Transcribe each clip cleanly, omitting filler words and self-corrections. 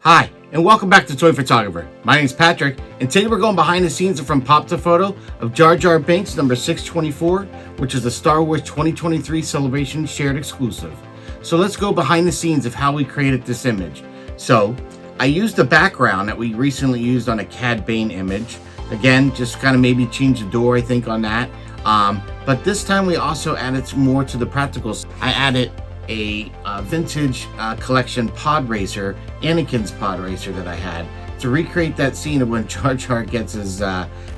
Hi, and welcome back to Toy Photographer. My name is Patrick, and today we're going behind the scenes from Pop to Photo of Jar Jar Binks number 624, which is the Star Wars 2023 Celebration shared exclusive. So let's go behind the scenes of how we created this image. So I used the background that we recently used on a Cad Bane image. Again, just kind of maybe change the door, I think, on that. But this time we also added more to the practicals. I added a vintage collection pod racer, Anakin's pod racer that I had, to recreate that scene of when Jar Jar gets his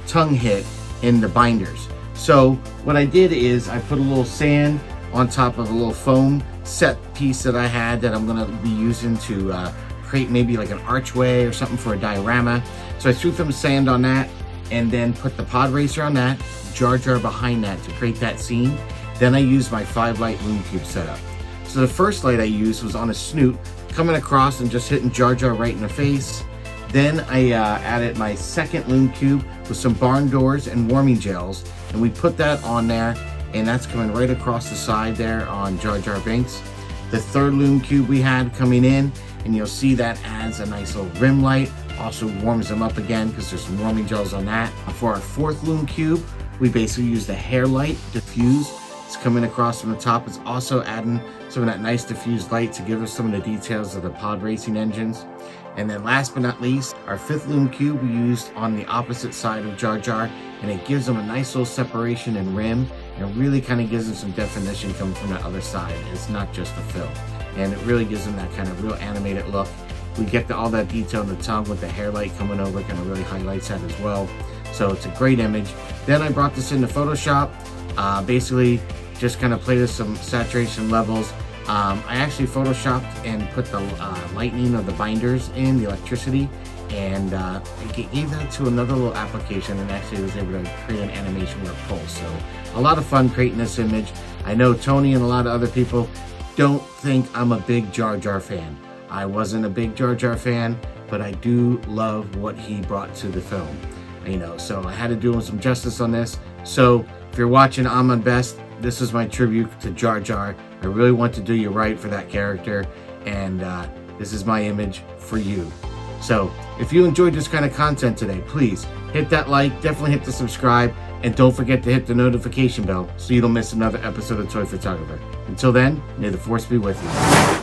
tongue hit in the binders. So what I did is I put a little sand on top of a little foam set piece that I had that I'm going to be using to create maybe like an archway or something for a diorama. So I threw some sand on that and then put the pod racer on that, Jar Jar behind that to create that scene. Then I used my 5-light Loom Cube setup. So the first light I used was on a snoot, coming across and just hitting Jar Jar right in the face. Then I added my second Loom Cube with some barn doors and warming gels, and we put that on there, and that's coming right across the side there on Jar Jar Binks. The third Loom Cube we had coming in, and you'll see that adds a nice little rim light, also warms them up again because there's some warming gels on that. For our fourth Loom Cube, we basically used the hair light diffuse. It's coming across from the top. It's also adding some of that nice diffused light to give us some of the details of the pod racing engines. And then last but not least, our fifth Loom Cube we used on the opposite side of Jar Jar, and it gives them a nice little separation and rim, and it really kind of gives them some definition coming from that other side. It's not just a fill, and it really gives them that kind of real animated look. We get all that detail in the tongue with the hair light coming over, kind of really highlights that as well. So it's a great image. Then I brought this into Photoshop, basically just kind of played with some saturation levels. I actually photoshopped and put the lightning of the binders in, the electricity, and gave that to another little application, and actually was able to create an animation with a pulse. So a lot of fun creating this image. I know Tony and a lot of other people don't think I'm a big Jar Jar fan. I wasn't a big Jar Jar fan, but I do love what he brought to the film. So I had to do him some justice on this. So if you're watching I'm Best, this is my tribute to Jar Jar. I really want to do you right for that character, and this is my image for you. So if you enjoyed this kind of content today, please hit that like, definitely hit the subscribe, and don't forget to hit the notification bell so you don't miss another episode of Toy Photographer. Until then, may the force be with you.